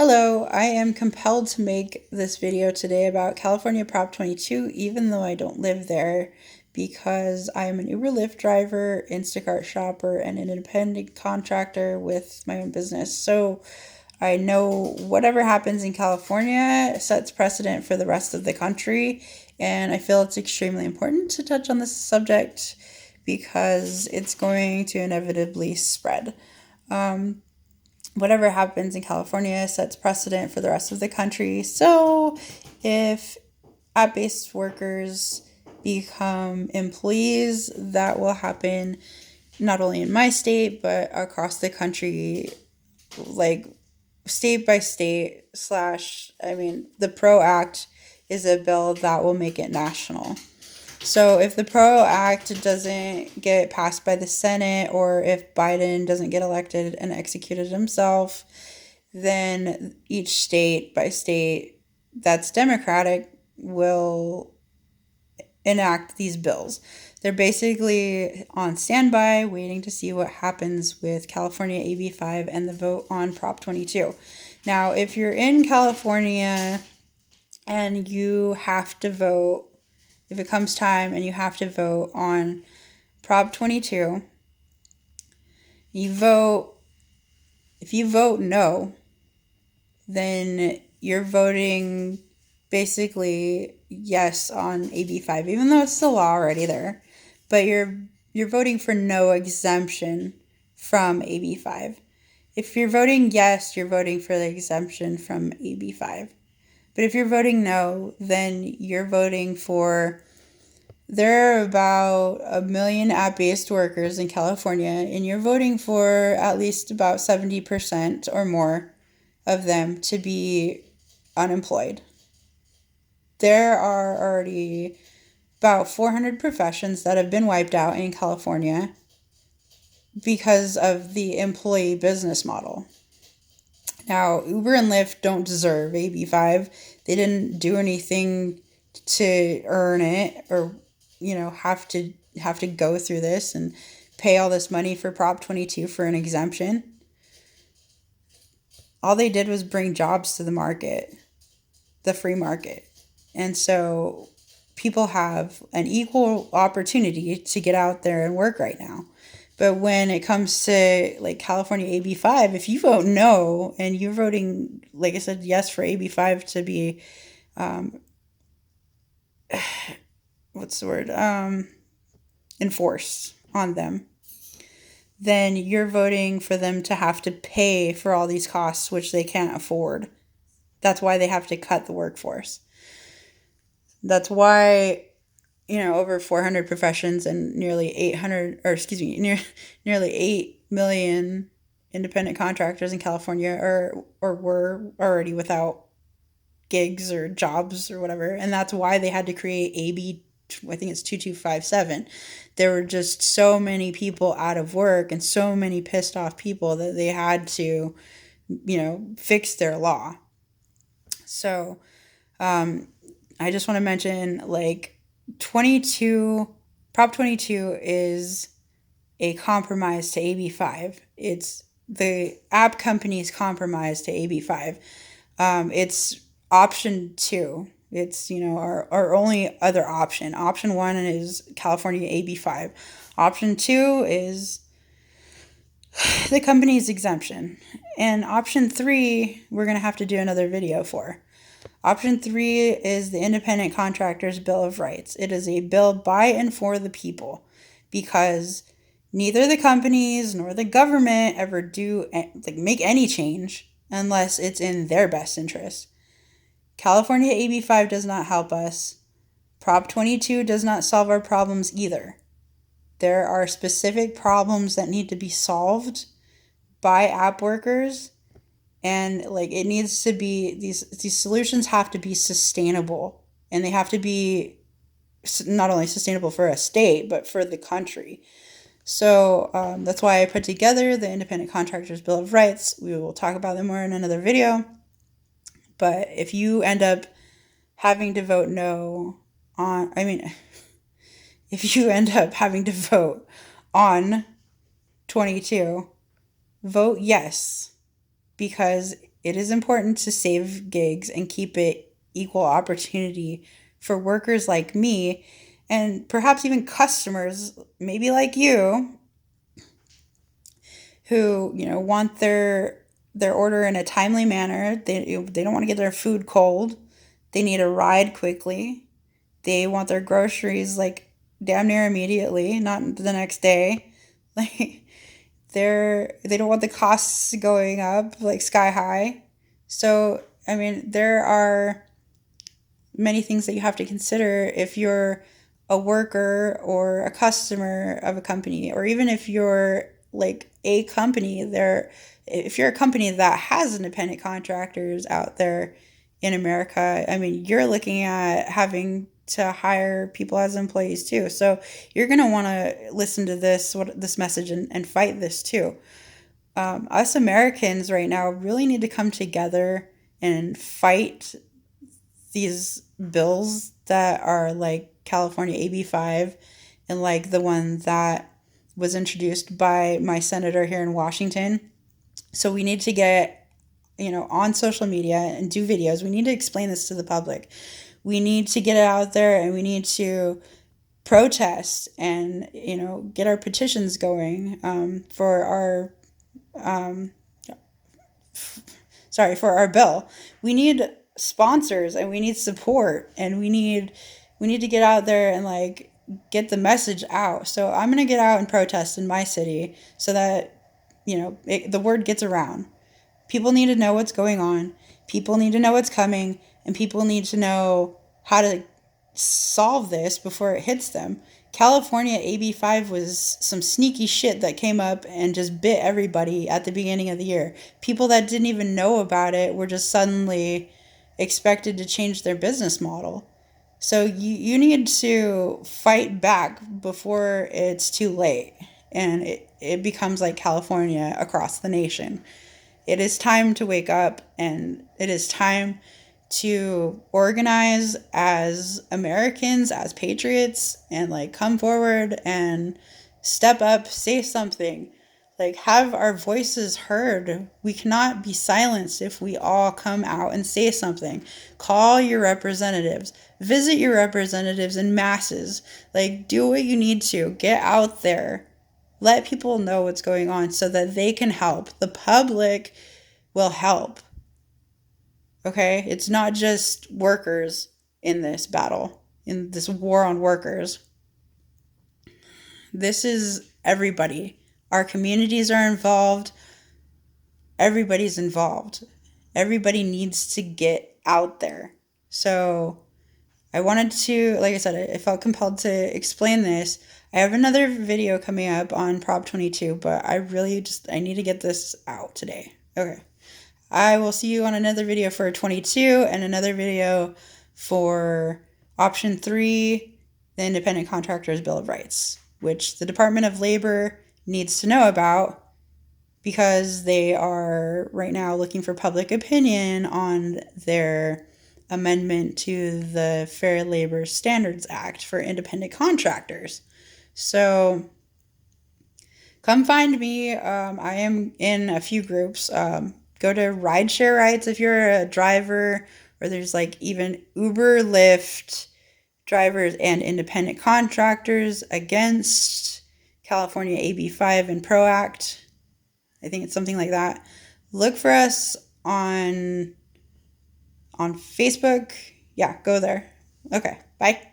Hello, I am compelled to make this video today about California Prop 22, even though I don't live there, because I am an Uber Lyft driver, Instacart shopper, and an independent contractor with my own business. So I know whatever happens in California sets precedent for the rest of the country, and I feel it's extremely important to touch on this subject because it's going to inevitably spread. Whatever happens in California sets precedent for the rest of the country. So if app-based workers become employees, that will happen not only in my state, but across the country, like state by state the PRO Act is a bill that will make it national. So if the PRO Act doesn't get passed by the Senate, or if Biden doesn't get elected and executed himself, then each state by state that's Democratic will enact these bills. They're basically on standby, waiting to see what happens with California AB5 and the vote on Prop 22. Now, if you're in California and you have to vote, if it comes time and you have to vote on Prop 22, if you vote no, then you're voting basically yes on AB5, even though it's the law already there, but you're voting for no exemption from AB5. If you're voting yes, you're voting for the exemption from AB5. But if you're voting no, then you're voting for, there are about 1 million app-based workers in California, and you're voting for at least about 70% or more of them to be unemployed. There are already about 400 professions that have been wiped out in California because of the employee business model. Now, Uber and Lyft don't deserve AB5. They didn't do anything to earn it, or have to go through this and pay all this money for Prop 22 for an exemption. All they did was bring jobs to the market, the free market. And so people have an equal opportunity to get out there and work right now. But when it comes to like California AB5, if you vote no and you're voting, like I said, yes for AB5 to be, enforced on them, then you're voting for them to have to pay for all these costs, which they can't afford. That's why they have to cut the workforce. That's why over 400 professions and nearly 8 million independent contractors in California were already without gigs or jobs or whatever. And that's why they had to create AB, I think it's 2257. There were just so many people out of work and so many pissed off people that they had to, fix their law. So, I just want to mention, Prop 22 is a compromise to AB5. It's the app company's compromise to AB5. It's option 2. It's, our only other option. Option 1 is California AB5. Option 2 is the company's exemption. And option 3, we're going to have to do another video for. Option 3 is the Independent Contractors Bill of Rights. It is a bill by and for the people, because neither the companies nor the government ever make any change unless it's in their best interest. California AB5 does not help us. Prop 22 does not solve our problems either. There are specific problems that need to be solved by app workers. And it needs to be, these solutions have to be sustainable, and they have to be not only sustainable for a state, but for the country. So that's why I put together the Independent Contractors Bill of Rights. We will talk about them more in another video. But if you end up having to vote no on, if you end up having to vote on 22, vote yes, because it is important to save gigs and keep it equal opportunity for workers like me and perhaps even customers, maybe like you, who, want their order in a timely manner. They don't want to get their food cold. They need a ride quickly. They want their groceries like damn near immediately, not the next day. Like they don't want the costs going up like sky high. So, I mean, there are many things that you have to consider if you're a worker or a customer of a company, or even if you're like a company there. If you're a company that has independent contractors out there in America, I mean, you're looking at having to hire people as employees too. So you're going to want to listen to this message, and fight this too. Us Americans right now really need to come together and fight these bills that are like California AB5, and like the one that was introduced by my senator here in Washington. So we need to get, on social media and do videos. We need to explain this to the public. We need to get it out there, and we need to protest and, get our petitions going, for our for our bill. We need sponsors, and we need support, and we need to get out there and like get the message out. So I'm going to get out and protest in my city so that the word gets around. People need to know what's going on. People need to know what's coming, and people need to know how to solve this before it hits them. California AB5 was some sneaky shit that came up and just bit everybody at the beginning of the year. People that didn't even know about it were just suddenly expected to change their business model. So you need to fight back before it's too late and it becomes like California across the nation. It is time to wake up, and it is time to organize as Americans, as patriots, and like come forward and step up, say something, like have our voices heard. We cannot be silenced if we all come out and say something. Call your representatives, visit your representatives in masses, like do what you need to, get out there. Let people know what's going on so that they can help. The public will help. Okay? It's not just workers in this battle, in this war on workers. This is everybody. Our communities are involved. Everybody's involved. Everybody needs to get out there. So I wanted to, like I said, I felt compelled to explain this. I have another video coming up on Prop 22, but I need to get this out today. Okay. I will see you on another video for 22 and another video for option 3, the Independent Contractors Bill of Rights, which the Department of Labor needs to know about because they are right now looking for public opinion on their amendment to the Fair Labor Standards Act for independent contractors. So come find me. I am in a few groups. Go to Rideshare Rights if you're a driver, or there's like even Uber, Lyft drivers and independent contractors against California AB5 and PRO Act. I think it's something like that. Look for us on Facebook. Yeah, go there. Okay, bye.